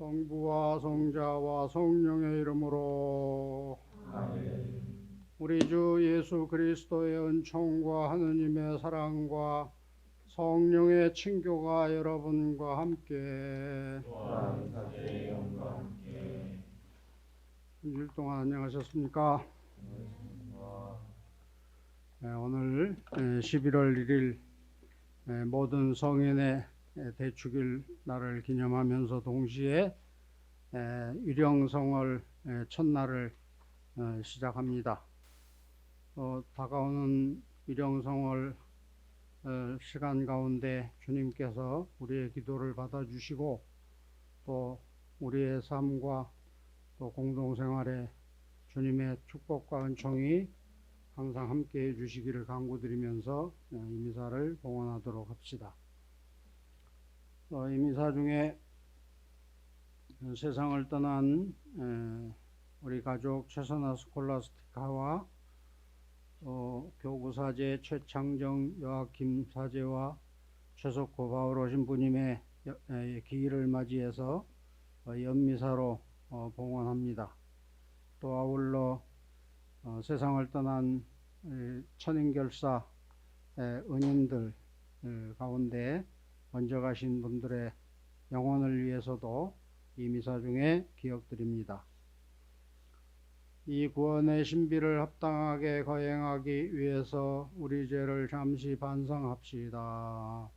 성부와 성자와 성령의 이름으로 아멘. 우리 주 예수 그리스도의 은총과 하느님의 사랑과 성령의 친교가 여러분과 함께 한 주일 동안 안녕하셨습니까? 오늘 11월 1일 모든 성인의 대축일 날을 기념하면서 동시에 유령성월 첫날을 시작합니다. 다가오는 유령성월 시간 가운데 주님께서 우리의 기도를 받아주시고 또 우리의 삶과 또 공동생활에 주님의 축복과 은총이 항상 함께 해주시기를 간구드리면서 이 미사를 봉헌하도록 합시다. 이 미사 중에 세상을 떠난 우리 가족 최선아 스콜라스티카와 교구사제 최창정 요아킴 사제와 최석호 바오로 신부님의 기일을 맞이해서 연미사로 봉헌합니다. 또 아울러 세상을 떠난 천인결사 은인들 가운데 먼저 가신 분들의 영혼을 위해서도 이 미사 중에 기억드립니다. 이 구원의 신비를 합당하게 거행하기 위해서 우리 죄를 잠시 반성합시다.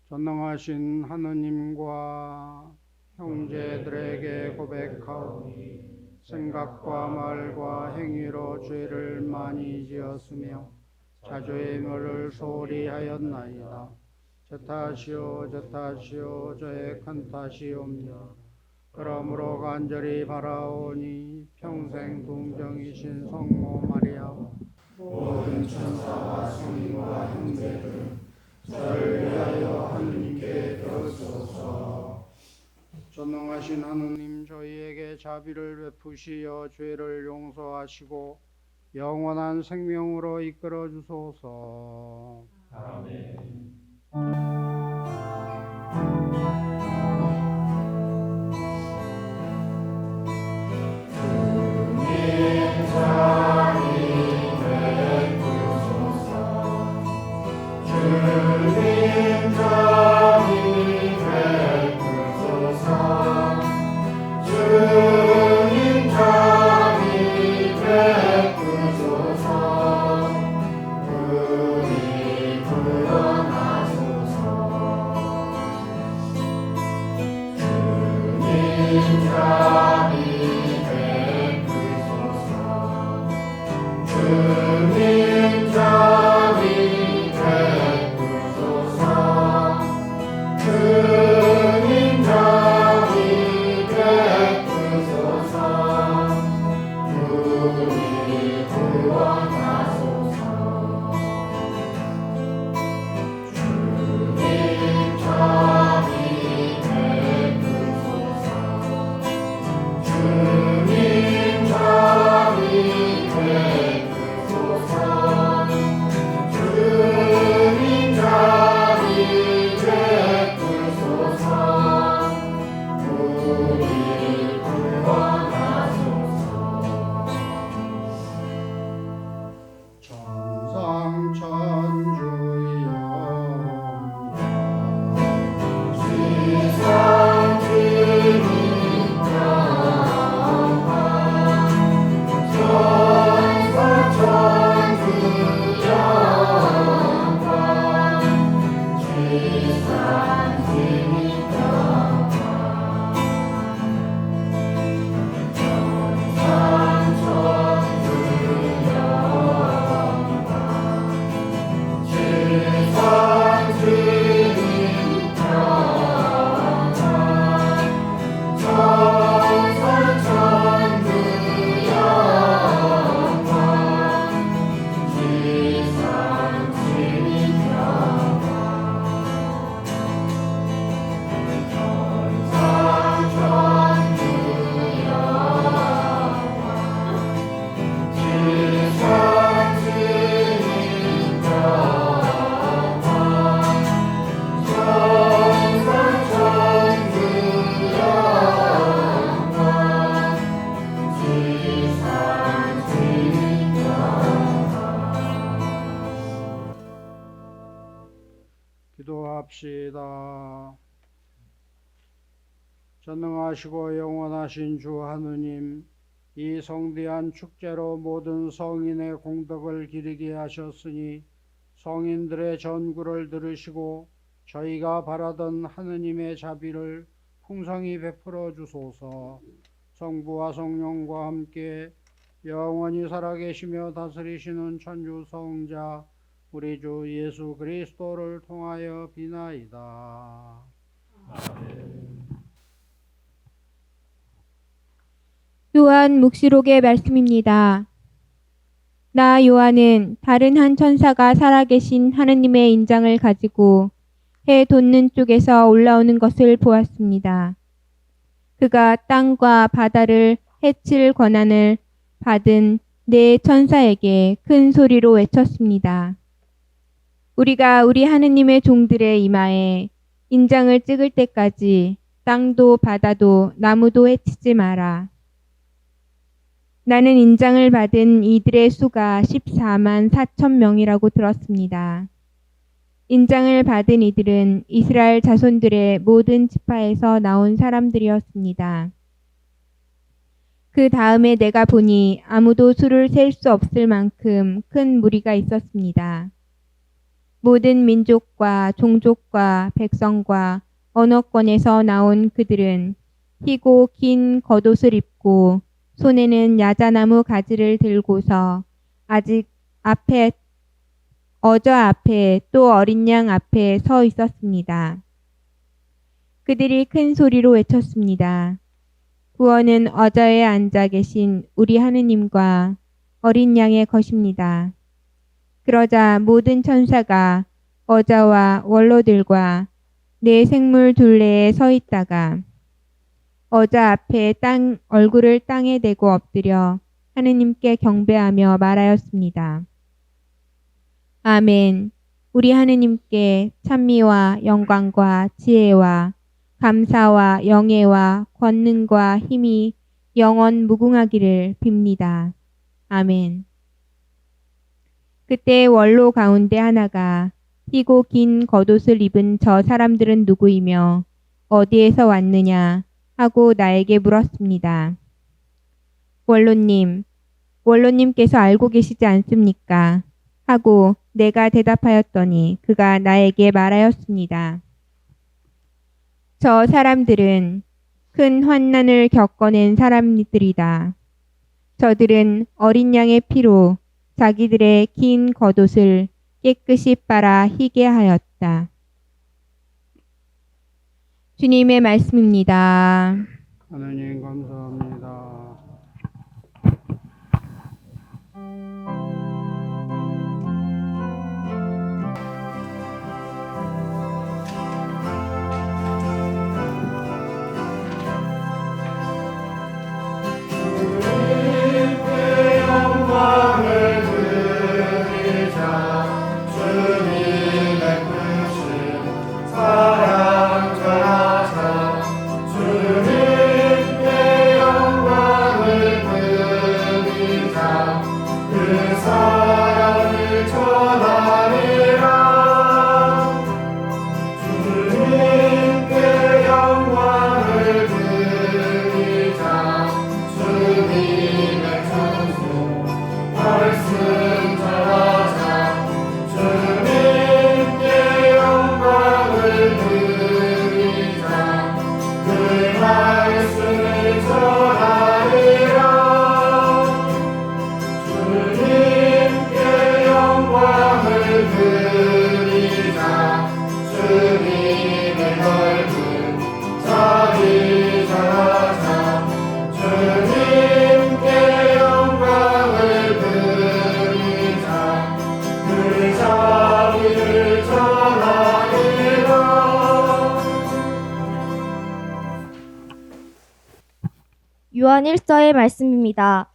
전능하신 하느님과 형제들에게 고백하오니 생각과 말과 행위로 죄를 많이 지었으며 자주의 멸을 소홀히 하였나이다. 저 탓이요 저 탓이요 저의 큰 탓이옵니다. 그러므로 간절히 바라오니 평생 동정이신 성모 마리아 모든 천사와 성인과 형제들 저를 위하여 하느님께 비옵소서. 전능하신 하느님 저희에게 자비를 베푸시어 죄를 용서하시고 영원한 생명으로 이끌어 주소서. 아멘. 전능하시고 영원하신 주 하느님, 이 성대한 축제로 모든 성인의 공덕을 기리게 하셨으니 성인들의 전구를 들으시고 저희가 바라던 하느님의 자비를 풍성히 베풀어 주소서. 성부와 성령과 함께 영원히 살아계시며 다스리시는 천주 성자 우리 주 예수 그리스도를 통하여 비나이다. 아멘. 요한 묵시록의 말씀입니다. 나 요한은 다른 한 천사가 살아계신 하느님의 인장을 가지고 해 돋는 쪽에서 올라오는 것을 보았습니다. 그가 땅과 바다를 해칠 권한을 받은 네 천사에게 큰 소리로 외쳤습니다. 우리가 우리 하느님의 종들의 이마에 인장을 찍을 때까지 땅도 바다도 나무도 해치지 마라. 나는 인장을 받은 이들의 수가 14만 4천 명이라고 들었습니다. 인장을 받은 이들은 이스라엘 자손들의 모든 지파에서 나온 사람들이었습니다. 그 다음에 내가 보니 아무도 수를 셀 수 없을 만큼 큰 무리가 있었습니다. 모든 민족과 종족과 백성과 언어권에서 나온 그들은 희고 긴 겉옷을 입고 손에는 야자나무 가지를 들고서 아직 어저 앞에 또 어린 양 앞에 서 있었습니다. 그들이 큰 소리로 외쳤습니다. 구원은 어저에 앉아 계신 우리 하느님과 어린 양의 것입니다. 그러자 모든 천사가 어자와 원로들과 네 생물 둘레에 서 있다가 어자 앞에 얼굴을 땅에 대고 엎드려 하느님께 경배하며 말하였습니다. 아멘. 우리 하느님께 찬미와 영광과 지혜와 감사와 영예와 권능과 힘이 영원 무궁하기를 빕니다. 아멘. 그때 원로 가운데 하나가 희고 긴 겉옷을 입은 저 사람들은 누구이며 어디에서 왔느냐 하고 나에게 물었습니다. 원로님께서 알고 계시지 않습니까? 하고 내가 대답하였더니 그가 나에게 말하였습니다. 저 사람들은 큰 환난을 겪어낸 사람들이다. 저들은 어린 양의 피로 자기들의 긴 겉옷을 깨끗이 빨아 희게 하였다. 주님의 말씀입니다. 하느님 감사합니다. 요한 1서의 말씀입니다.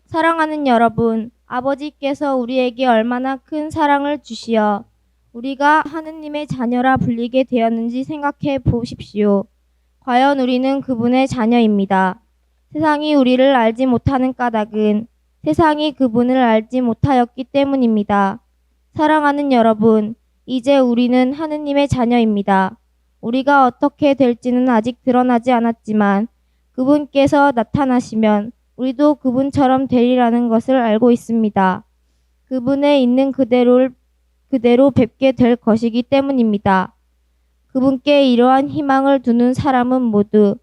사랑하는 여러분, 아버지께서 우리에게 얼마나 큰 사랑을 주시어 우리가 하느님의 자녀라 불리게 되었는지 생각해 보십시오. 과연 우리는 그분의 자녀입니다. 세상이 우리를 알지 못하는 까닭은 세상이 그분을 알지 못하였기 때문입니다. 사랑하는 여러분, 이제 우리는 하느님의 자녀입니다. 우리가 어떻게 될지는 아직 드러나지 않았지만 그분께서 나타나시면 우리도 그분처럼 되리라는 것을 알고 있습니다. 그분에 있는 그대로 뵙게 될 것이기 때문입니다. 그분께 이러한 희망을 두는 사람은 모두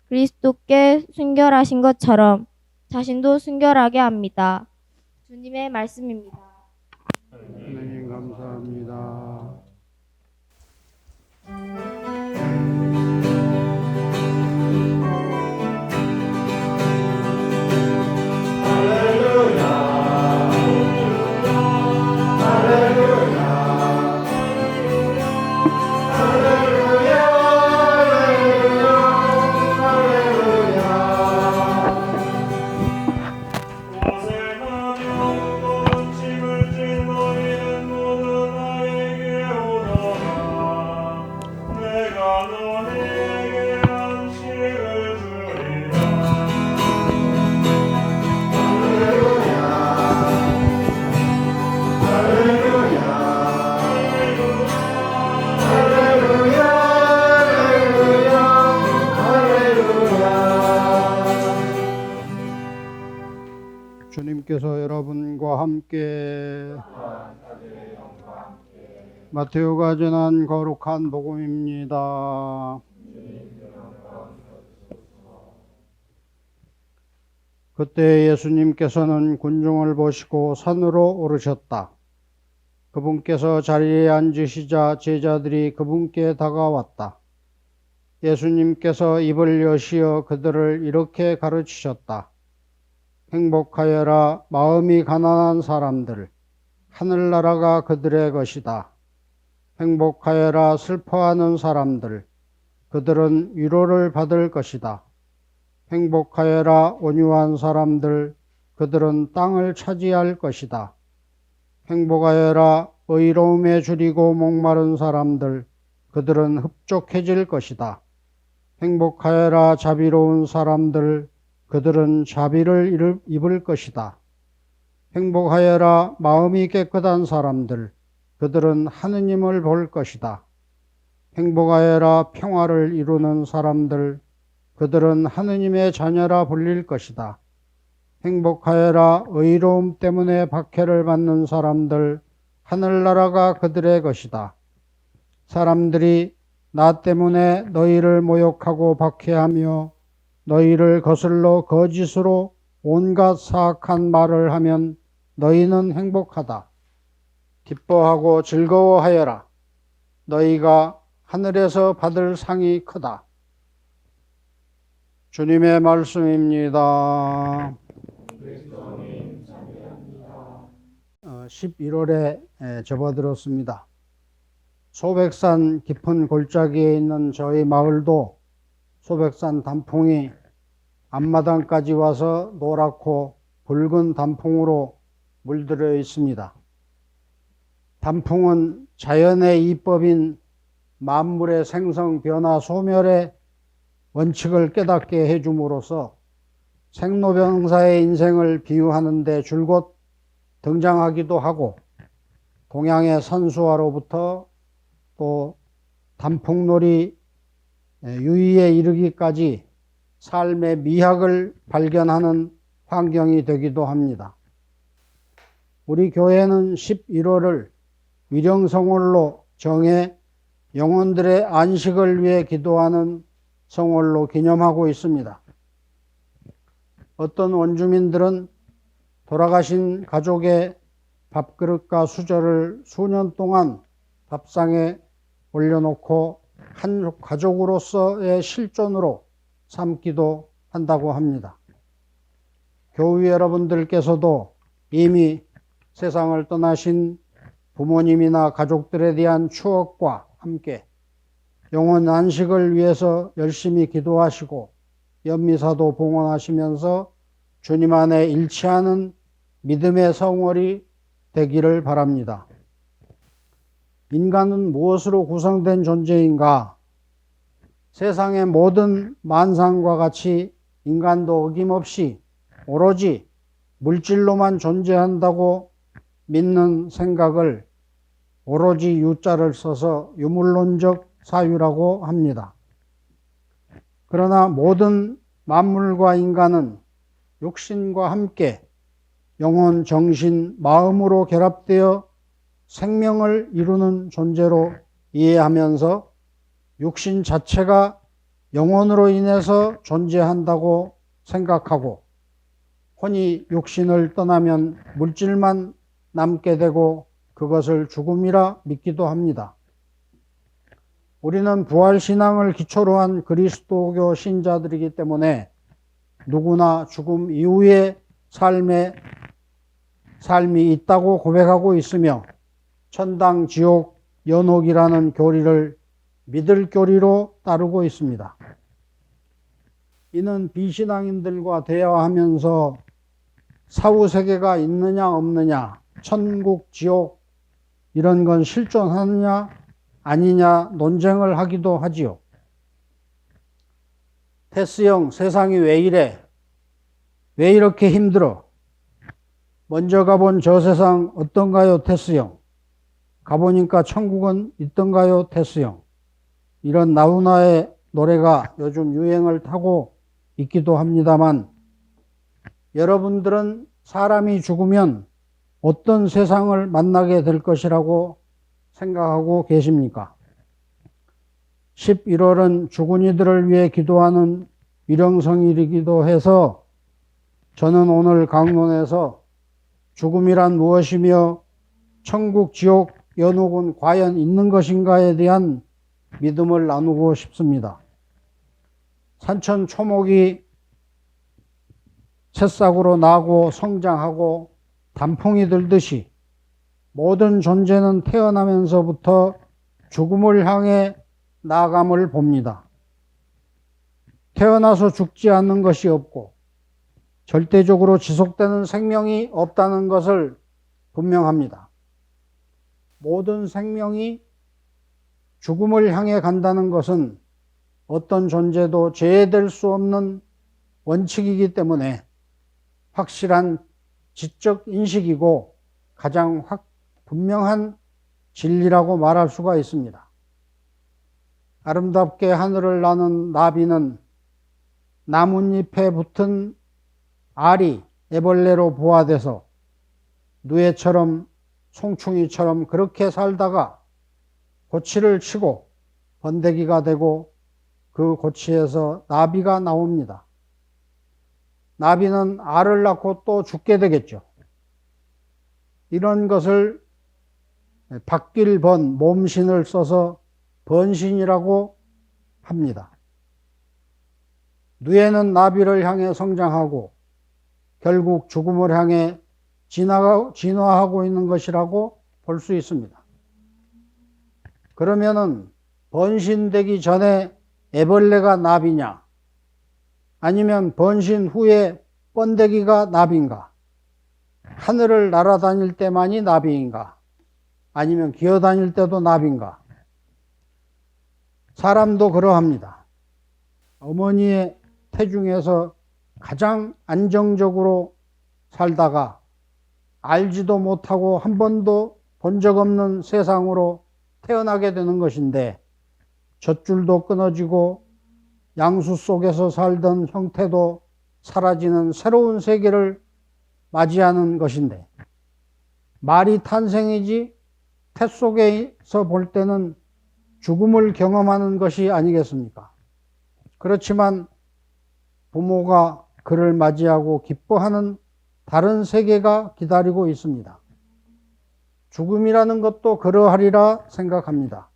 그리스도께 순결하신 것처럼 자신도 순결하게 합니다. 주님의 말씀입니다. 하나님 감사합니다. 주님께서 여러분과 함께 마테오가 전한 거룩한 복음입니다. 그때 예수님께서는 군중을 보시고 산으로 오르셨다. 그분께서 자리에 앉으시자 제자들이 그분께 다가왔다. 예수님께서 입을 여시어 그들을 이렇게 가르치셨다. 행복하여라 마음이 가난한 사람들, 하늘나라가 그들의 것이다. 행복하여라 슬퍼하는 사람들, 그들은 위로를 받을 것이다. 행복하여라 온유한 사람들, 그들은 땅을 차지할 것이다. 행복하여라 의로움에 줄이고 목마른 사람들, 그들은 흡족해질 것이다. 행복하여라 자비로운 사람들, 그들은 자비를 입을 것이다. 행복하여라 마음이 깨끗한 사람들, 그들은 하느님을 볼 것이다. 행복하여라 평화를 이루는 사람들, 그들은 하느님의 자녀라 불릴 것이다. 행복하여라 의로움 때문에 박해를 받는 사람들, 하늘나라가 그들의 것이다. 사람들이 나 때문에 너희를 모욕하고 박해하며 너희를 거슬러 거짓으로 온갖 사악한 말을 하면 너희는 행복하다. 기뻐하고 즐거워하여라. 너희가 하늘에서 받을 상이 크다. 주님의 말씀입니다. 11월에 접어들었습니다. 소백산 깊은 골짜기에 있는 저희 마을도 소백산 단풍이 앞마당까지 와서 노랗고 붉은 단풍으로 물들어 있습니다. 단풍은 자연의 이법인 만물의 생성, 변화, 소멸의 원칙을 깨닫게 해줌으로써 생로병사의 인생을 비유하는 데 줄곧 등장하기도 하고 동양의 선수화로부터 또 단풍놀이 유의에 이르기까지 삶의 미학을 발견하는 환경이 되기도 합니다. 우리 교회는 11월을 위령성월로 정해 영혼들의 안식을 위해 기도하는 성월로 기념하고 있습니다. 어떤 원주민들은 돌아가신 가족의 밥그릇과 수저를 수년 동안 밥상에 올려놓고 한 가족으로서의 실존으로 삼기도 한다고 합니다. 교우 여러분들께서도 이미 세상을 떠나신 부모님이나 가족들에 대한 추억과 함께 영혼 안식을 위해서 열심히 기도하시고 연미사도 봉헌하시면서 주님 안에 일치하는 믿음의 성월이 되기를 바랍니다. 인간은 무엇으로 구성된 존재인가? 세상의 모든 만상과 같이 인간도 어김없이 오로지 물질로만 존재한다고 믿는 생각을 오로지 유자를 써서 유물론적 사유라고 합니다. 그러나 모든 만물과 인간은 육신과 함께 영혼, 정신, 마음으로 결합되어 생명을 이루는 존재로 이해하면서 육신 자체가 영혼으로 인해서 존재한다고 생각하고 혼이 육신을 떠나면 물질만 남게 되고 그것을 죽음이라 믿기도 합니다. 우리는 부활신앙을 기초로 한 그리스도교 신자들이기 때문에 누구나 죽음 이후의 삶이 있다고 고백하고 있으며 천당, 지옥, 연옥이라는 교리를 믿을 교리로 따르고 있습니다. 이는 비신앙인들과 대화하면서 사후세계가 있느냐 없느냐, 천국, 지옥 이런 건 실존하느냐 아니냐 논쟁을 하기도 하지요. 테스형, 세상이 왜 이래? 왜 이렇게 힘들어? 먼저 가본 저 세상 어떤가요, 테스형? 가보니까 천국은 있던가요, 테스형? 이런 나훈아의 노래가 요즘 유행을 타고 있기도 합니다만 여러분들은 사람이 죽으면 어떤 세상을 만나게 될 것이라고 생각하고 계십니까? 11월은 죽은 이들을 위해 기도하는 위령성일이기도 해서 저는 오늘 강론에서 죽음이란 무엇이며 천국, 지옥, 연옥은 과연 있는 것인가에 대한 믿음을 나누고 싶습니다. 산천 초목이 새싹으로 나고 성장하고 단풍이 들듯이 모든 존재는 태어나면서부터 죽음을 향해 나아감을 봅니다. 태어나서 죽지 않는 것이 없고 절대적으로 지속되는 생명이 없다는 것을 분명합니다. 모든 생명이 죽음을 향해 간다는 것은 어떤 존재도 제외될 수 없는 원칙이기 때문에 확실한 지적 인식이고 가장 분명한 진리라고 말할 수가 있습니다. 아름답게 하늘을 나는 나비는 나뭇잎에 붙은 알이 애벌레로 부화돼서 누에처럼 송충이처럼 그렇게 살다가 고치를 치고 번데기가 되고 그 고치에서 나비가 나옵니다. 나비는 알을 낳고 또 죽게 되겠죠. 이런 것을 박길번, 몸신을 써서 번신이라고 합니다. 누에는 나비를 향해 성장하고 결국 죽음을 향해 진화하고 있는 것이라고 볼 수 있습니다. 그러면은 번신되기 전에 애벌레가 나비냐, 아니면 번신 후에 번데기가 나비인가, 하늘을 날아다닐 때만이 나비인가, 아니면 기어다닐 때도 나비인가. 사람도 그러합니다. 어머니의 태중에서 가장 안정적으로 살다가 알지도 못하고 한 번도 본 적 없는 세상으로 태어나게 되는 것인데 젖줄도 끊어지고 양수 속에서 살던 형태도 사라지는 새로운 세계를 맞이하는 것인데 말이 탄생이지 태 속에서 볼 때는 죽음을 경험하는 것이 아니겠습니까? 그렇지만 부모가 그를 맞이하고 기뻐하는 다른 세계가 기다리고 있습니다. 죽음이라는 것도 그러하리라 생각합니다.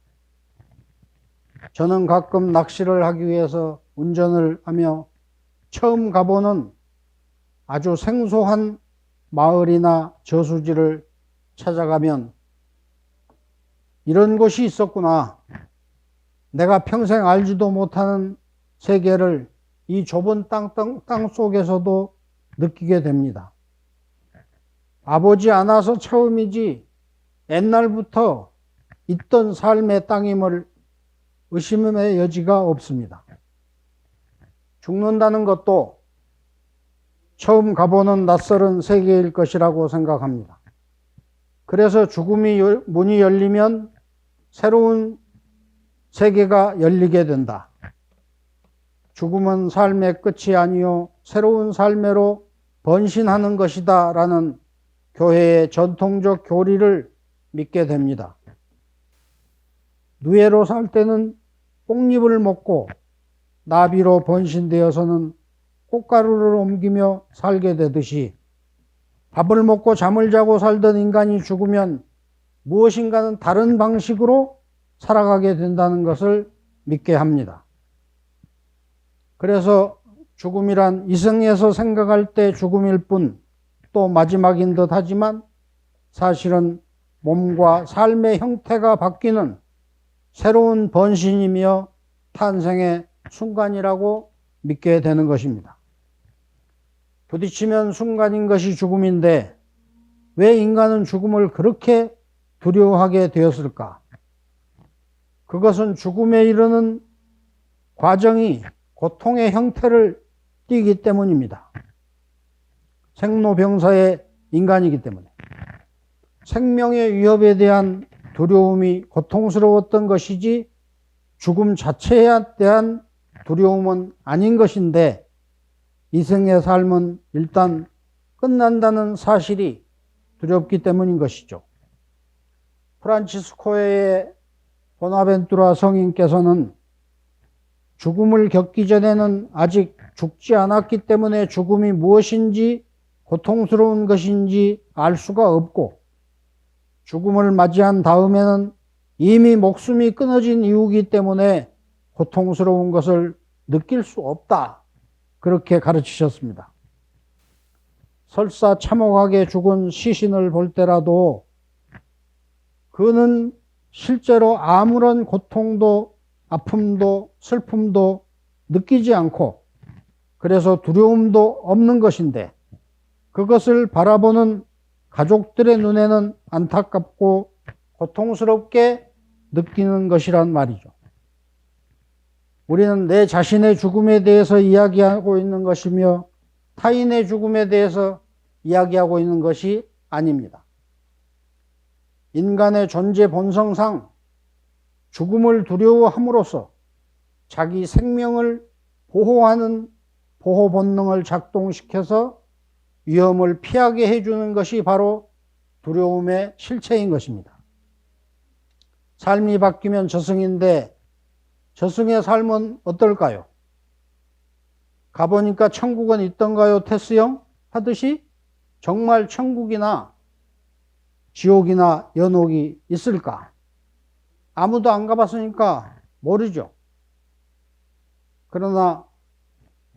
저는 가끔 낚시를 하기 위해서 운전을 하며 처음 가보는 아주 생소한 마을이나 저수지를 찾아가면 이런 곳이 있었구나. 내가 평생 알지도 못하는 세계를 이 좁은 땅 속에서도 느끼게 됩니다. 아버지 않아서 처음이지 옛날부터 있던 삶의 땅임을 의심의 여지가 없습니다. 죽는다는 것도 처음 가보는 낯설은 세계일 것이라고 생각합니다. 그래서 죽음이 문이 열리면 새로운 세계가 열리게 된다. 죽음은 삶의 끝이 아니요 새로운 삶으로 번신하는 것이다 라는 교회의 전통적 교리를 믿게 됩니다. 누에로 살 때는 꽃잎을 먹고 나비로 번신되어서는 꽃가루를 옮기며 살게 되듯이 밥을 먹고 잠을 자고 살던 인간이 죽으면 무엇인가는 다른 방식으로 살아가게 된다는 것을 믿게 합니다. 그래서 죽음이란 이생에서 생각할 때 죽음일 뿐 또 마지막인 듯 하지만 사실은 몸과 삶의 형태가 바뀌는 새로운 번신이며 탄생의 순간이라고 믿게 되는 것입니다. 부딪히면 순간인 것이 죽음인데 왜 인간은 죽음을 그렇게 두려워하게 되었을까? 그것은 죽음에 이르는 과정이 고통의 형태를 띠기 때문입니다. 생로병사의 인간이기 때문에 생명의 위협에 대한 두려움이 고통스러웠던 것이지 죽음 자체에 대한 두려움은 아닌 것인데 이생의 삶은 일단 끝난다는 사실이 두렵기 때문인 것이죠. 프란치스코의 보나벤투라 성인께서는 죽음을 겪기 전에는 아직 죽지 않았기 때문에 죽음이 무엇인지 고통스러운 것인지 알 수가 없고 죽음을 맞이한 다음에는 이미 목숨이 끊어진 이유이기 때문에 고통스러운 것을 느낄 수 없다. 그렇게 가르치셨습니다. 설사 참혹하게 죽은 시신을 볼 때라도 그는 실제로 아무런 고통도 아픔도 슬픔도 느끼지 않고 그래서 두려움도 없는 것인데 그것을 바라보는 가족들의 눈에는 안타깝고 고통스럽게 느끼는 것이란 말이죠. 우리는 내 자신의 죽음에 대해서 이야기하고 있는 것이며 타인의 죽음에 대해서 이야기하고 있는 것이 아닙니다. 인간의 존재 본성상 죽음을 두려워함으로써 자기 생명을 보호하는 보호 본능을 작동시켜서 위험을 피하게 해주는 것이 바로 두려움의 실체인 것입니다. 삶이 바뀌면 저승인데 저승의 삶은 어떨까요? 가보니까 천국은 있던가요? 테스 형 하듯이 정말 천국이나 지옥이나 연옥이 있을까? 아무도 안 가봤으니까 모르죠. 그러나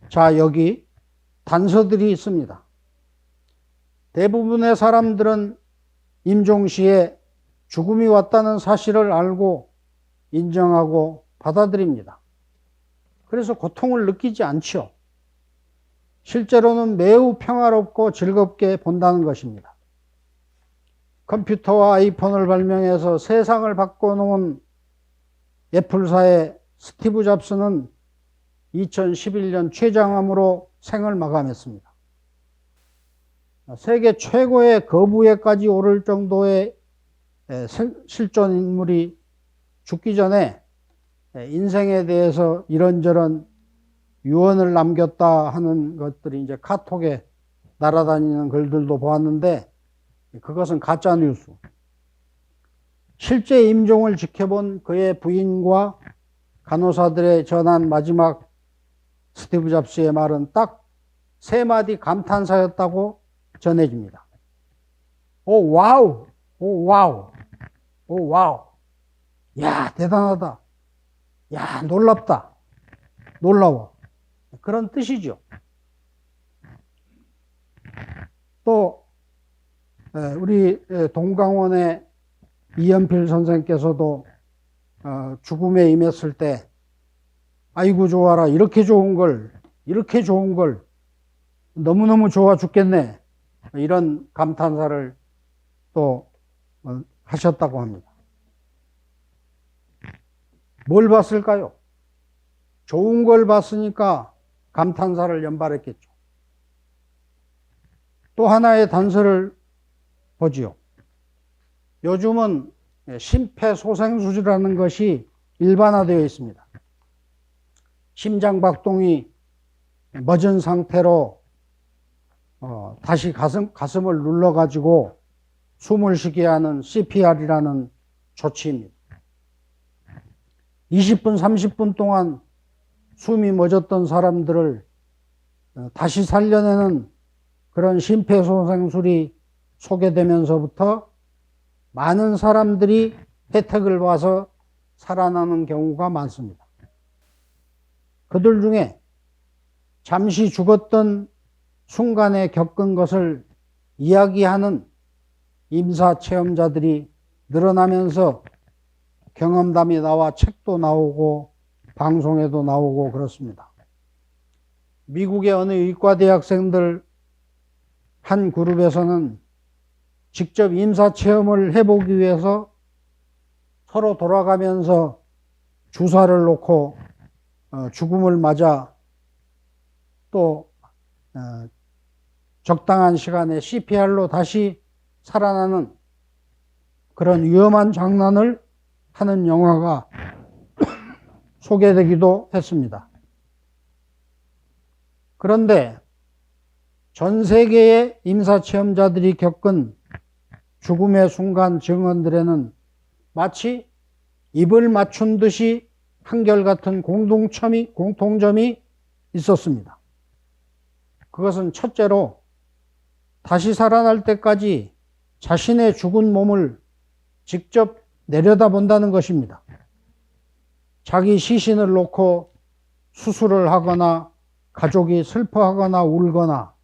자, 여기 단서들이 있습니다. 대부분의 사람들은 임종시에 죽음이 왔다는 사실을 알고 인정하고 받아들입니다. 그래서 고통을 느끼지 않죠. 실제로는 매우 평화롭고 즐겁게 본다는 것입니다. 컴퓨터와 아이폰을 발명해서 세상을 바꿔놓은 애플사의 스티브 잡스는 2011년 췌장암으로 생을 마감했습니다. 세계 최고의 거부에까지 오를 정도의 실존 인물이 죽기 전에 인생에 대해서 이런저런 유언을 남겼다 하는 것들이 이제 카톡에 날아다니는 글들도 보았는데 그것은 가짜 뉴스. 실제 임종을 지켜본 그의 부인과 간호사들의 전한 마지막 스티브 잡스의 말은 딱 세 마디 감탄사였다고 전해집니다. 오 와우, 오 와우, 오 와우. 야 대단하다. 야 놀랍다. 놀라워. 그런 뜻이죠. 또 우리 동강원의 이연필 선생께서도 죽음에 임했을 때 아이고 좋아라 이렇게 좋은 걸 너무너무 좋아 죽겠네 이런 감탄사를 또 하셨다고 합니다. 뭘 봤을까요? 좋은 걸 봤으니까 감탄사를 연발했겠죠. 또 하나의 단서를 보지요. 요즘은 심폐소생술이라는 것이 일반화되어 있습니다. 심장박동이 멎은 상태로 다시 가슴을 눌러가지고 숨을 쉬게 하는 CPR이라는 조치입니다. 20분, 30분 동안 숨이 멎었던 사람들을 다시 살려내는 그런 심폐소생술이 소개되면서부터 많은 사람들이 혜택을 봐서 살아나는 경우가 많습니다. 그들 중에 잠시 죽었던 순간에 겪은 것을 이야기하는 임사체험자들이 늘어나면서 경험담이 나와 책도 나오고 방송에도 나오고 그렇습니다. 미국의 어느 의과대학생들 한 그룹에서는 직접 임사체험을 해보기 위해서 서로 돌아가면서 주사를 놓고 죽음을 맞아 또 적당한 시간에 CPR로 다시 살아나는 그런 위험한 장난을 하는 영화가 소개되기도 했습니다. 그런데 전 세계의 임사체험자들이 겪은 죽음의 순간 증언들에는 마치 입을 맞춘 듯이 한결같은 공통점이 있었습니다. 그것은 첫째로 다시 살아날 때까지 자신의 죽은 몸을 직접 내려다본다는 것입니다. 자기 시신을 놓고 수술을 하거나 가족이 슬퍼하거나 울거나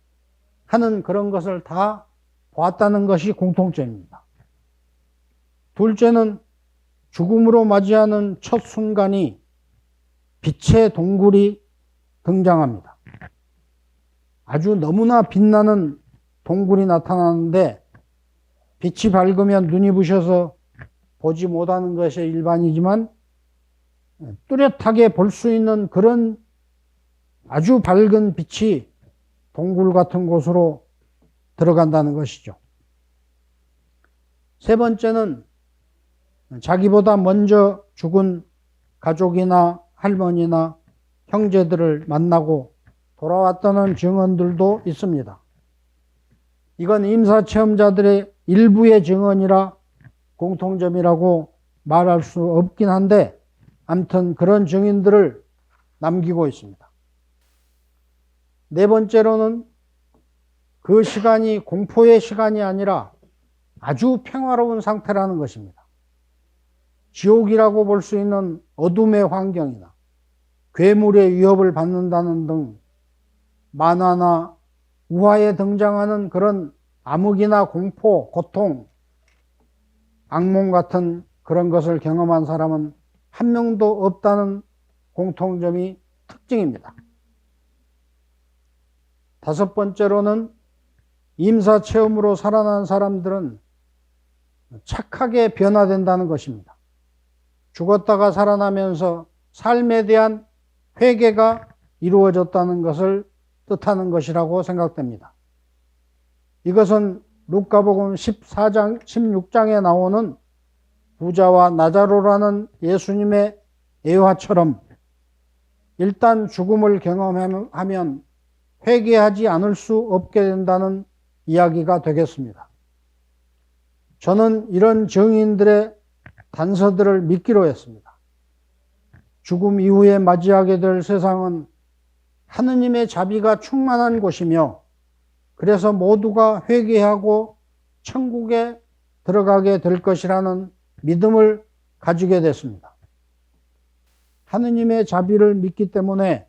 하는 그런 것을 다 보았다는 것이 공통점입니다. 둘째는 죽음으로 맞이하는 첫 순간이 빛의 동굴이 등장합니다. 아주 너무나 빛나는 동굴이 나타나는데 빛이 밝으면 눈이 부셔서 보지 못하는 것이 일반이지만 뚜렷하게 볼 수 있는 그런 아주 밝은 빛이 동굴 같은 곳으로 들어간다는 것이죠. 세 번째는 자기보다 먼저 죽은 가족이나 할머니나 형제들을 만나고 돌아왔다는 증언들도 있습니다. 이건 임사체험자들의 일부의 증언이라 공통점이라고 말할 수 없긴 한데 아무튼 그런 증인들을 남기고 있습니다. 네 번째로는 그 시간이 공포의 시간이 아니라 아주 평화로운 상태라는 것입니다. 지옥이라고 볼 수 있는 어둠의 환경이나 괴물의 위협을 받는다는 등 만화나 우화에 등장하는 그런 암흑이나 공포, 고통, 악몽 같은 그런 것을 경험한 사람은 한 명도 없다는 공통점이 특징입니다. 다섯 번째로는 임사체험으로 살아난 사람들은 착하게 변화된다는 것입니다. 죽었다가 살아나면서 삶에 대한 회개가 이루어졌다는 것을 뜻하는 것이라고 생각됩니다. 이것은 루카복음 14장, 16장에 나오는 부자와 나자로라는 예수님의 예화처럼 일단 죽음을 경험하면 회개하지 않을 수 없게 된다는 이야기가 되겠습니다. 저는 이런 증인들의 단서들을 믿기로 했습니다. 죽음 이후에 맞이하게 될 세상은 하느님의 자비가 충만한 곳이며 그래서 모두가 회개하고 천국에 들어가게 될 것이라는 믿음을 가지게 됐습니다. 하느님의 자비를 믿기 때문에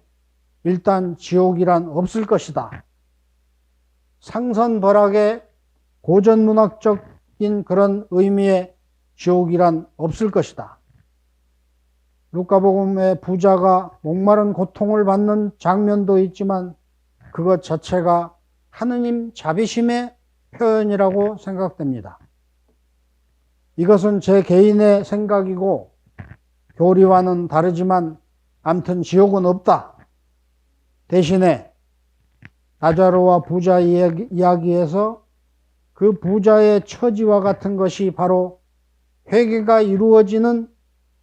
일단 지옥이란 없을 것이다. 상선벌학의 고전문학적인 그런 의미의 지옥이란 없을 것이다. 루카복음의 부자가 목마른 고통을 받는 장면도 있지만 그것 자체가 하느님 자비심의 표현이라고 생각됩니다. 이것은 제 개인의 생각이고 교리와는 다르지만 아무튼 지옥은 없다. 대신에 나자로와 부자 이야기에서 그 부자의 처지와 같은 것이 바로 회개가 이루어지는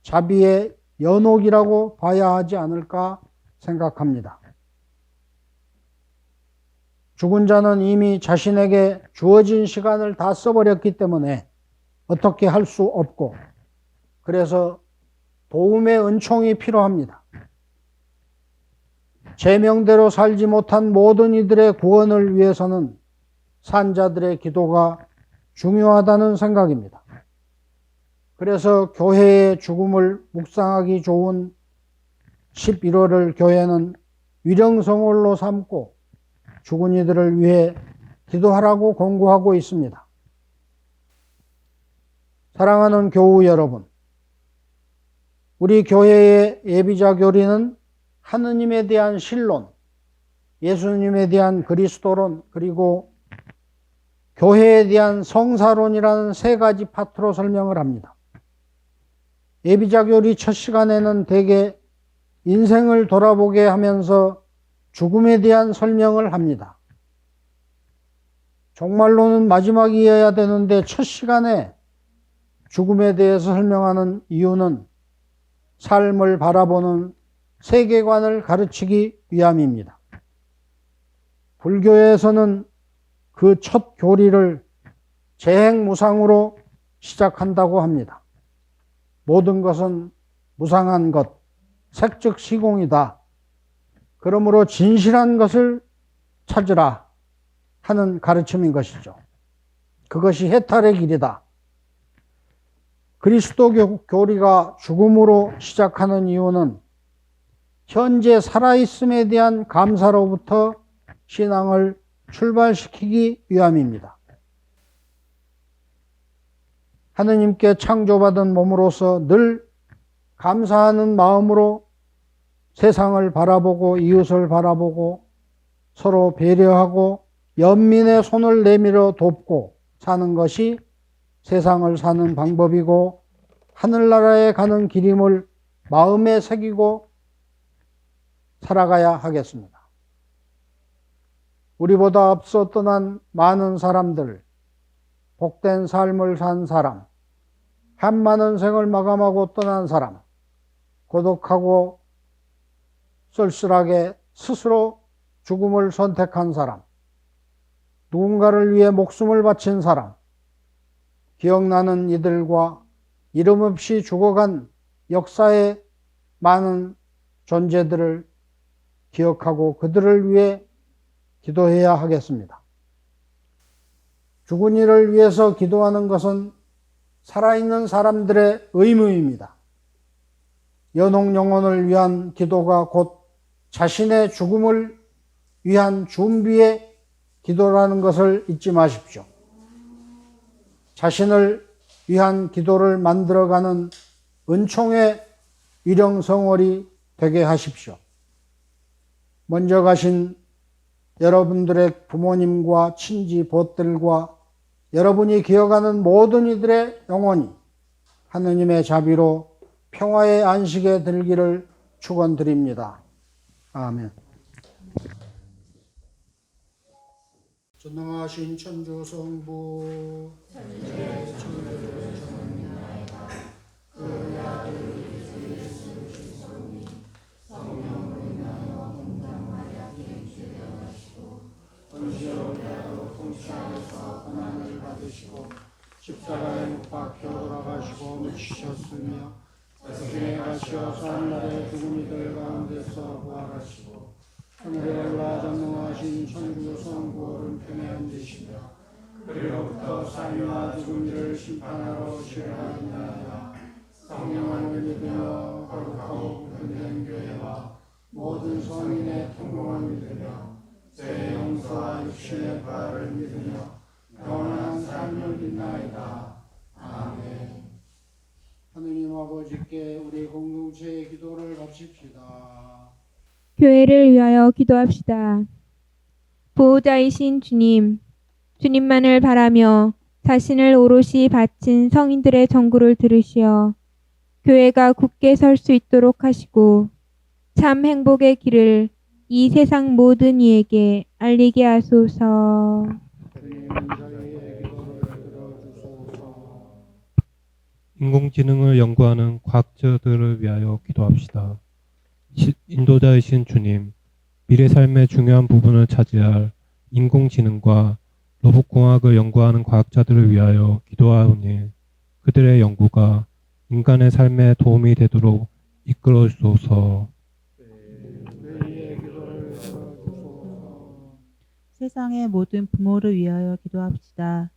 자비의 연옥이라고 봐야 하지 않을까 생각합니다. 죽은 자는 이미 자신에게 주어진 시간을 다 써버렸기 때문에 어떻게 할 수 없고, 그래서 도움의 은총이 필요합니다. 제명대로 살지 못한 모든 이들의 구원을 위해서는 산자들의 기도가 중요하다는 생각입니다. 그래서 교회의 죽음을 묵상하기 좋은 11월을 교회는 위령성월로 삼고 죽은 이들을 위해 기도하라고 권고하고 있습니다. 사랑하는 교우 여러분, 우리 교회의 예비자 교리는 하느님에 대한 신론, 예수님에 대한 그리스도론, 그리고 교회에 대한 성사론이라는 세 가지 파트로 설명을 합니다. 예비자 교리 첫 시간에는 대개 인생을 돌아보게 하면서 죽음에 대한 설명을 합니다. 정말로는 마지막이어야 되는데 첫 시간에 죽음에 대해서 설명하는 이유는 삶을 바라보는 세계관을 가르치기 위함입니다. 불교에서는 그 첫 교리를 재행무상으로 시작한다고 합니다. 모든 것은 무상한 것, 색즉 시공이다. 그러므로 진실한 것을 찾으라 하는 가르침인 것이죠. 그것이 해탈의 길이다. 그리스도 교리가 죽음으로 시작하는 이유는 현재 살아있음에 대한 감사로부터 신앙을 출발시키기 위함입니다. 하느님께 창조받은 몸으로서 늘 감사하는 마음으로 세상을 바라보고 이웃을 바라보고 서로 배려하고 연민의 손을 내밀어 돕고 사는 것이 세상을 사는 방법이고 하늘나라에 가는 길임을 마음에 새기고 살아가야 하겠습니다. 우리보다 앞서 떠난 많은 사람들, 복된 삶을 산 사람, 한 많은 생을 마감하고 떠난 사람, 고독하고 쓸쓸하게 스스로 죽음을 선택한 사람, 누군가를 위해 목숨을 바친 사람, 기억나는 이들과 이름 없이 죽어간 역사의 많은 존재들을 기억하고 그들을 위해 기도해야 하겠습니다. 죽은 이를 위해서 기도하는 것은 살아있는 사람들의 의무입니다. 연옥 영혼을 위한 기도가 곧 자신의 죽음을 위한 준비의 기도라는 것을 잊지 마십시오. 자신을 위한 기도를 만들어가는 은총의 위령성월이 되게 하십시오. 먼저 가신 여러분들의 부모님과 친지 벗들과 여러분이 기억하는 모든 이들의 영혼이 하느님의 자비로 평화의 안식에 들기를 축원드립니다. 아멘. 전능하신 천주 성부 십자가에 못 박혀 돌아가시고 묻히셨으며 나중에 가시어서 하늘의 죽은 이들 가운데서 부활하시고 하늘에 올라 전능하신 천주 성부 오른편에 앉으시며 그리로부터 삶과 죽은 이를 심판하러 오시리라. 성령을 믿으며 거룩하고 분된 교회와 모든 성인의 통공을 믿으며 죄의 용서와 육신의 부활을 믿으며 영원한 삶을 믿나이다. 아멘. 하느님 아버지께 우리 공동체의 기도를 바칩시다. 교회를 위하여 기도합시다. 보호자이신 주님, 주님만을 바라며 자신을 오롯이 바친 성인들의 전구를 들으시어 교회가 굳게 설 수 있도록 하시고 참 행복의 길을 이 세상 모든 이에게 알리게 하소서. 인공지능을 연구하는 과학자들을 위하여 기도합시다. 인도자이신 주님, 미래 삶의 중요한 부분을 차지할 인공지능과 로봇공학을 연구하는 과학자들을 위하여 기도하오니 그들의 연구가 인간의 삶에 도움이 되도록 이끌어 주소서. 저희의 기도를 들어주소서. 세상의 모든 부모를 위하여 기도합시다.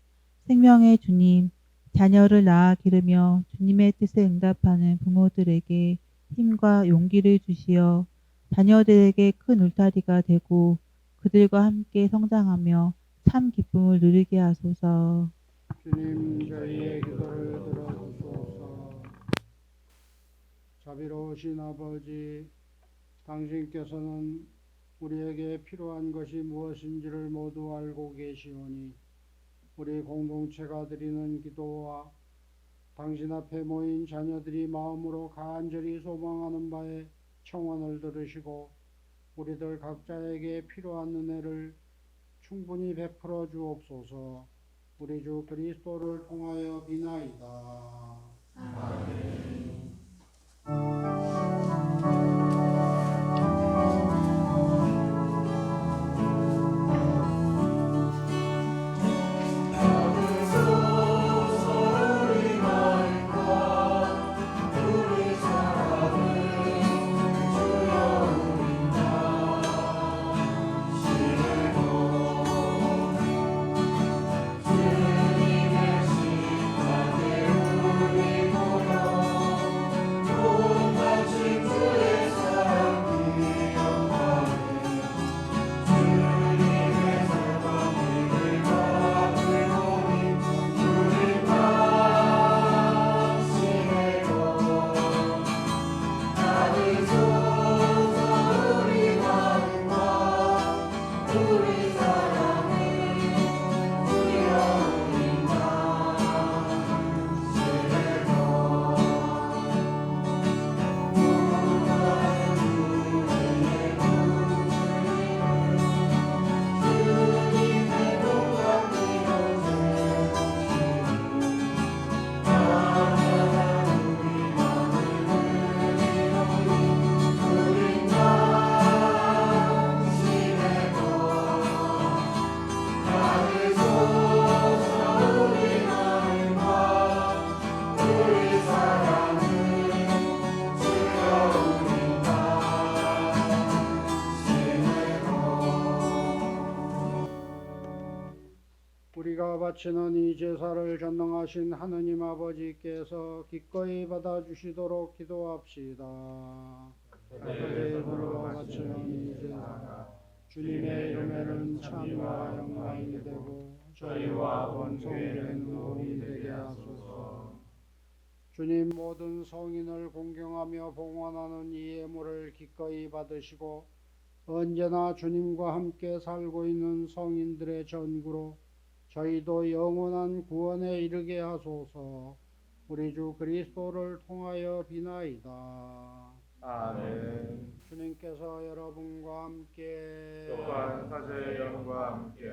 생명의 주님, 자녀를 낳아 기르며 주님의 뜻에 응답하는 부모들에게 힘과 용기를 주시어 자녀들에게 큰 울타리가 되고 그들과 함께 성장하며 참 기쁨을 누리게 하소서. 주님, 저희의 기도를 들어주소서. 자비로우신 아버지, 당신께서는 우리에게 필요한 것이 무엇인지를 모두 알고 계시오니 우리 공동체가 드리는 기도와 당신 앞에 모인 자녀들이 마음으로 간절히 소망하는 바에 청원을 들으시고 우리들 각자에게 필요한 은혜를 충분히 베풀어 주옵소서. 우리 주 그리스도를 통하여 비나이다. 우리가 바치는 이 제사를 전능하신 하느님 아버지께서 기꺼이 받아주시도록 기도합시다. 그들의 입으로 바치는 이 제사가 주님의 이름에는 찬미와 영광이 되고 저희와 원성된 의복이 되게 하소서. 주님, 모든 성인을 공경하며 봉헌하는 이 예물을 기꺼이 받으시고 언제나 주님과 함께 살고 있는 성인들의 전구로 저희도 영원한 구원에 이르게 하소서. 우리 주 그리스도를 통하여 비나이다. 아멘. 주님께서 여러분과 함께 또한 사제의 영과 함께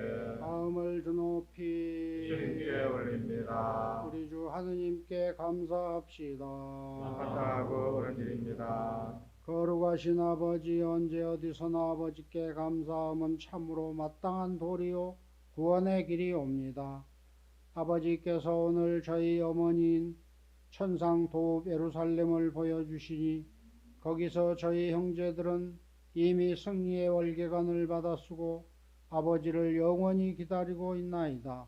마음을 드높이 주님께 올립니다. 우리 주 하느님께 감사합시다. 감사하고 옳은 일입니다. 거룩하신 아버지, 언제 어디서나 아버지께 감사함은 참으로 마땅한 도리요 구원의 길이옵니다. 아버지께서 오늘 저희 어머니인 천상 도읍 예루살렘을 보여주시니 거기서 저희 형제들은 이미 승리의 월계관을 받아쓰고 아버지를 영원히 기다리고 있나이다.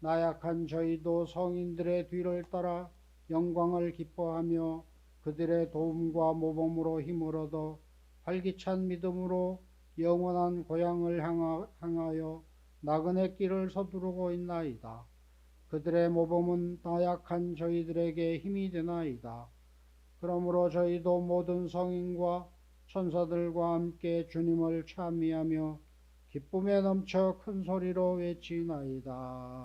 나약한 저희도 성인들의 뒤를 따라 영광을 기뻐하며 그들의 도움과 모범으로 힘을 얻어 활기찬 믿음으로 영원한 고향을 향하여 나그네 길을 서두르고 있나이다. 그들의 모범은 나약한 저희들에게 힘이 되나이다. 그러므로 저희도 모든 성인과 천사들과 함께 주님을 찬미하며 기쁨에 넘쳐 큰 소리로 외치나이다.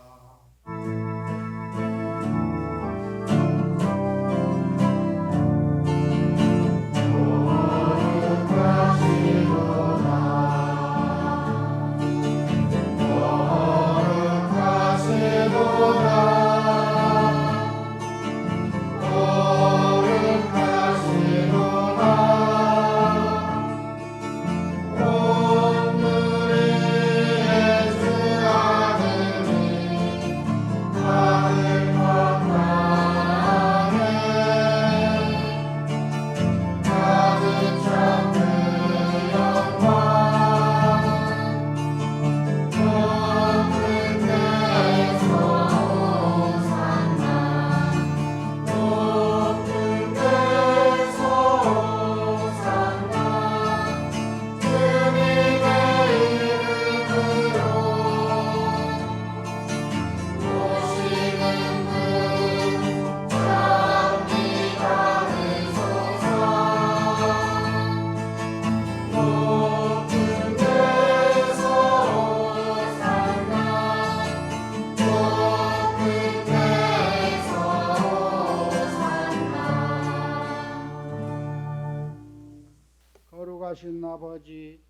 전능하신 아버지,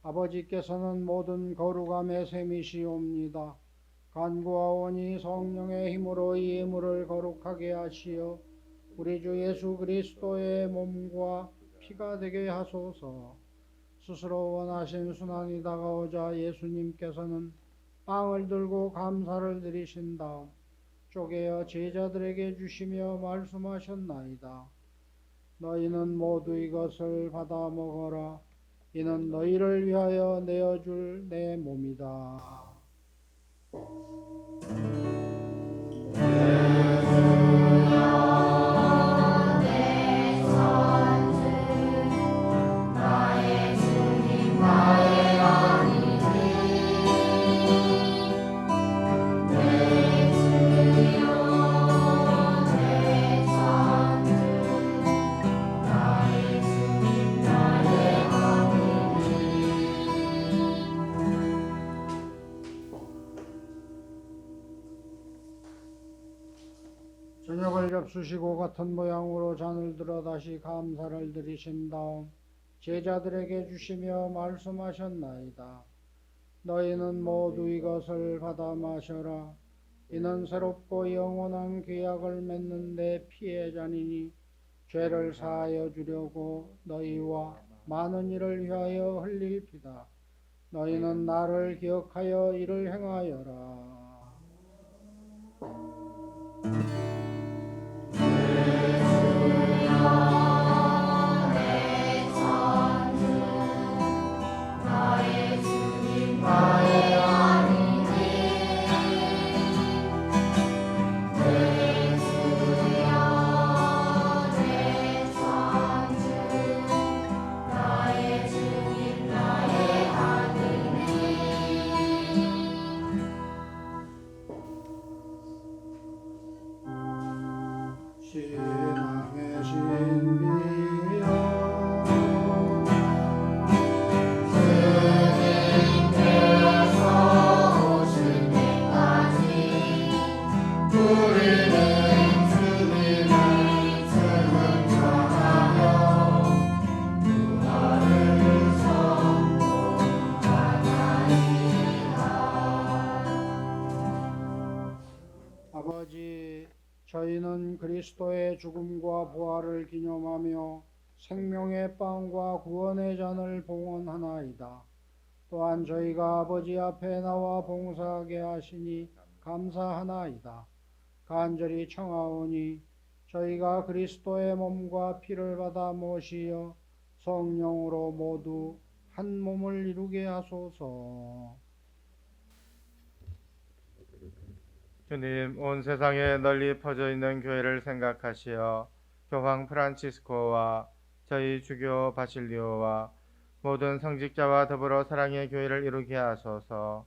아버지께서는 모든 거룩함의 셈이시옵니다. 간구하오니 성령의 힘으로 이 예물을 거룩하게 하시어 우리 주 예수 그리스도의 몸과 피가 되게 하소서. 스스로 원하신 순환이 다가오자 예수님께서는 빵을 들고 감사를 드리신 다음 쪼개어 제자들에게 주시며 말씀하셨나이다. 너희는 모두 이것을 받아 먹어라. 이는 너희를 위하여 내어줄 내 몸이다. 저녁을 접수시고 같은 모양으로 잔을 들어 다시 감사를 드리신 다음 제자들에게 주시며 말씀하셨나이다. 너희는 모두 이것을 받아 마셔라. 이는 새롭고 영원한 계약을 맺는 내 피의 잔이니 죄를 사하여 주려고 너희와 많은 이를 위하여 흘릴 피다. 너희는 나를 기억하여 이를 행하여라. 신앙의 신비여 주님께서 오실 때까지 우리는 주님을 주는 전하여 부활을 선포하나이다. 아버지, 저희는 그리스도의 죽음과 부활을 기념하며 생명의 빵과 구원의 잔을 봉헌하나이다. 또한 저희가 아버지 앞에 나와 봉사하게 하시니 감사하나이다. 간절히 청하오니 저희가 그리스도의 몸과 피를 받아 모시어 성령으로 모두 한 몸을 이루게 하소서. 주님, 온 세상에 널리 퍼져 있는 교회를 생각하시어 교황 프란치스코와 저희 주교 바실리오와 모든 성직자와 더불어 사랑의 교회를 이루게 하소서.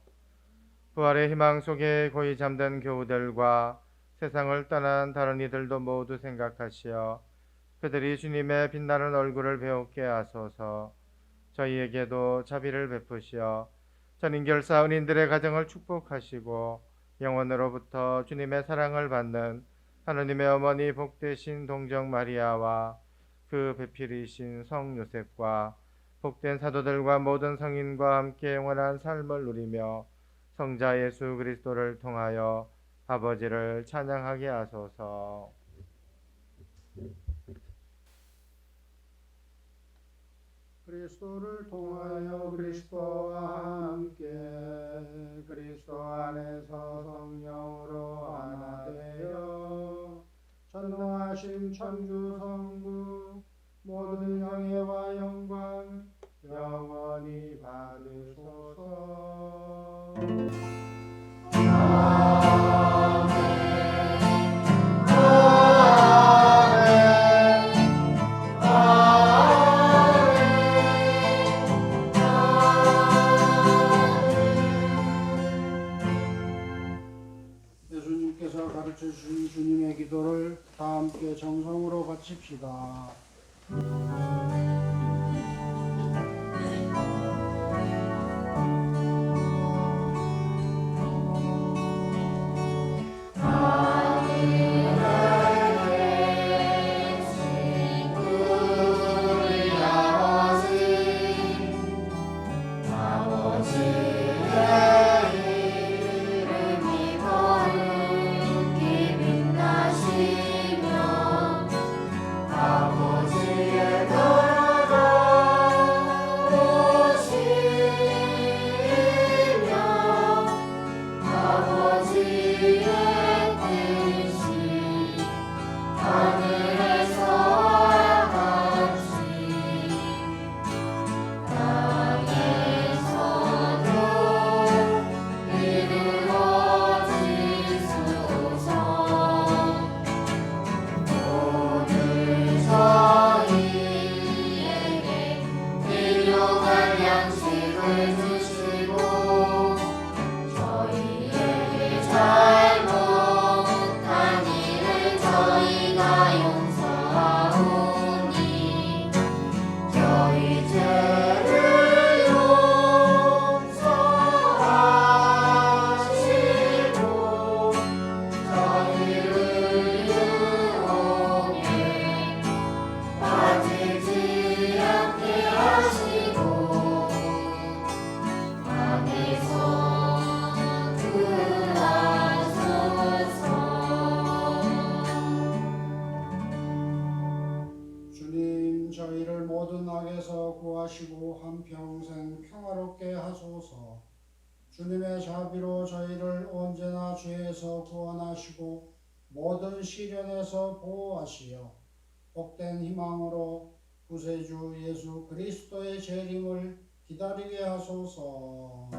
부활의 희망 속에 고이 잠든 교우들과 세상을 떠난 다른 이들도 모두 생각하시어 그들이 주님의 빛나는 얼굴을 배우게 하소서. 저희에게도 자비를 베푸시어 전인결사 은인들의 가정을 축복하시고 영원으로부터 주님의 사랑을 받는 하느님의 어머니 복되신 동정 마리아와 그 배필이신 성 요셉과 복된 사도들과 모든 성인과 함께 영원한 삶을 누리며 성자 예수 그리스도를 통하여 아버지를 찬양하게 하소서. 그리스도를 통하여 그리스도와 함께 그리스도 안에서 성령으로 하나 되어 전능하신 천주 성부 모든 영예와 영광 영원히 받으소서. 예수님께서 가르쳐 주신 주님의 기도를 다 함께 정성으로 바칩시다. 평화롭게 하소서. 주님의 자비로 저희를 언제나 죄에서 구원하시고 모든 시련에서 보호하시어 복된 희망으로 구세주 예수 그리스도의 재림을 기다리게 하소서.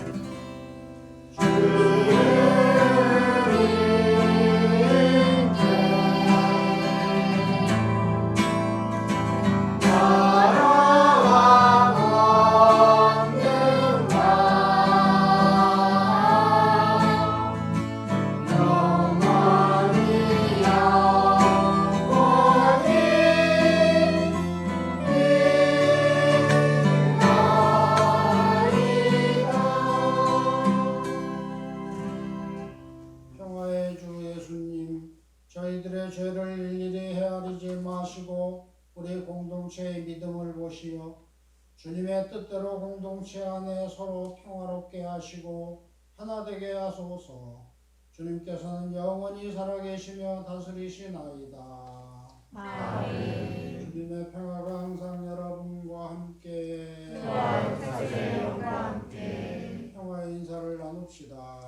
평화의 주 예수님, 저희들의 죄를 일일이 헤아리지 마시고 우리 공동체의 믿음을 보시어 주님의 뜻대로 공동체 안에 서로 평화롭게 하시고 하나 되게 하소서. 주님께서는 영원히 살아계시며 다스리시나이다. 아멘. 주님의 평화가 항상 여러분과 함께 평화의 인사를 나눕시다.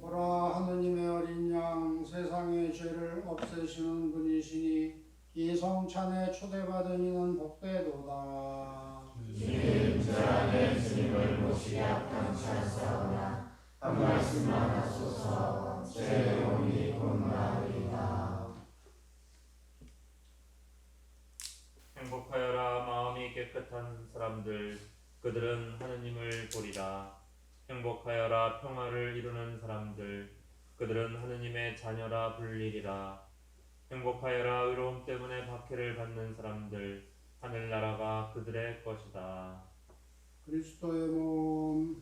보라, 하느님의 어린 양, 세상의 죄를 없애시는 분이시니 이 성찬에 초대받은 이는 복되도다. 행복하여라 마음이 깨끗한 사람들, 그들은 하느님을 보리라. 행복하여라 평화를 이루는 사람들, 그들은 하느님의 자녀라 불리리라. 행복하여라 의로움 때문에 박해를 받는 사람들, 하늘나라가 그들의 것이다. 그리스도의 몸.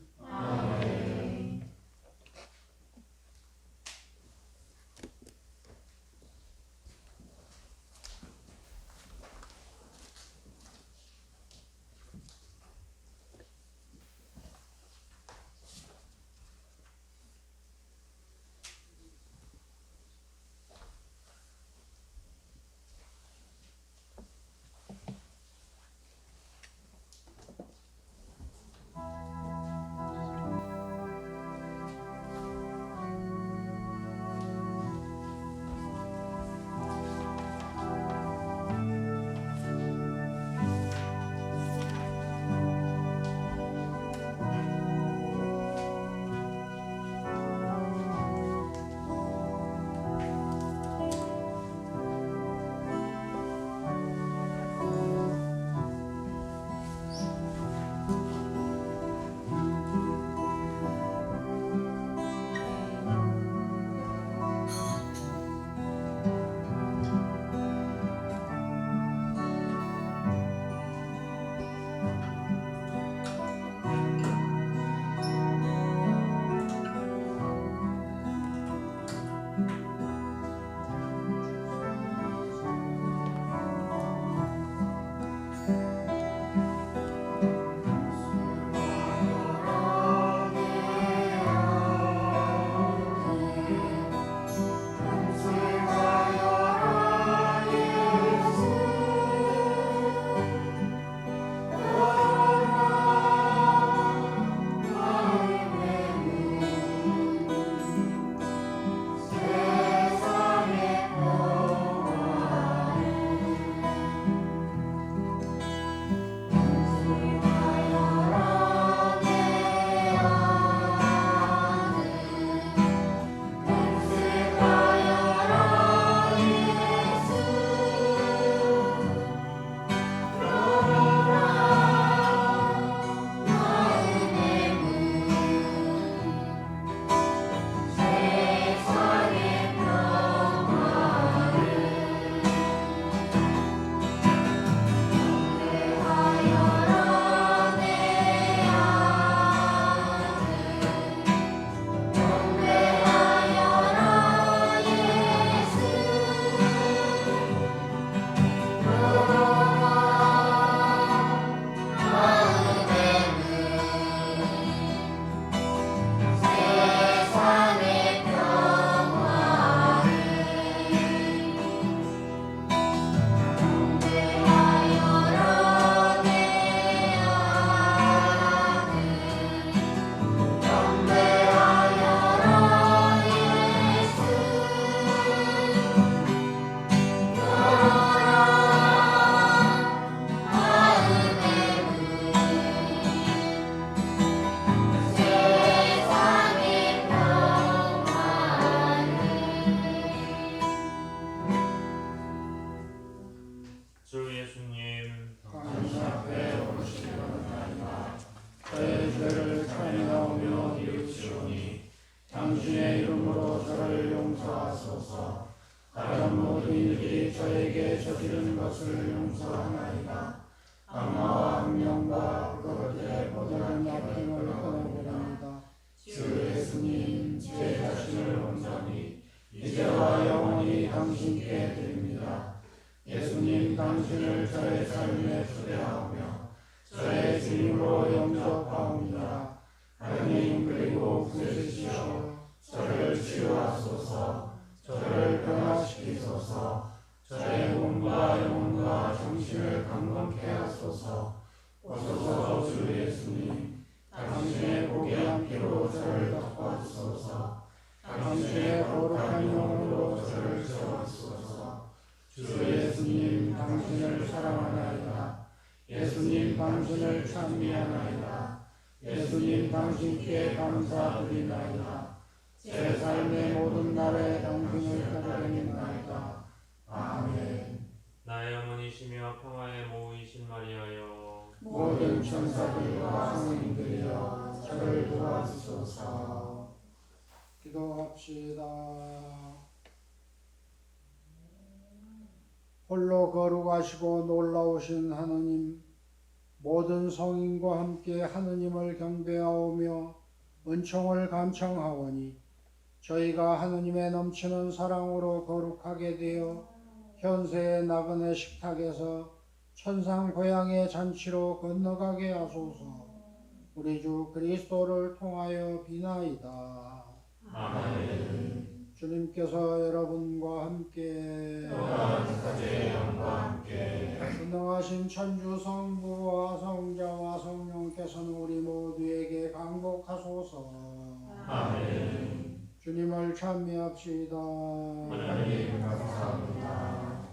오소서 주 예수님, 당신의 고귀한 피로 저를 덮어주소서. 당신의 거룩한 영으로 저를 채워주소서. 주 예수님, 당신을 사랑하나이다. 예수님, 당신을 찬미하나이다. 예수님, 당신께 감사드리나이다. 제 삶의 모든 날에 당신을 따르겠나이다. 아멘. 나의 어머니시며 평화의 모이신 마리아여, 모든 천사들과 성인들이여 저를 도와주소서. 기도합시다. 홀로 거룩하시고 놀라우신 하느님, 모든 성인과 함께 하느님을 경배하오며 은총을 감청하오니 저희가 하느님의 넘치는 사랑으로 거룩하게 되어 현세의 나그네 식탁에서 천상 고향의 잔치로 건너가게 하소서. 우리 주 그리스도를 통하여 비나이다. 아멘. 주님께서 여러분과 함께 전능하신 천주 성부와 성자와 성령께서는 우리 모두에게 강복하소서. 아멘. 주님을 찬미합시다. 하나님 감사합니다.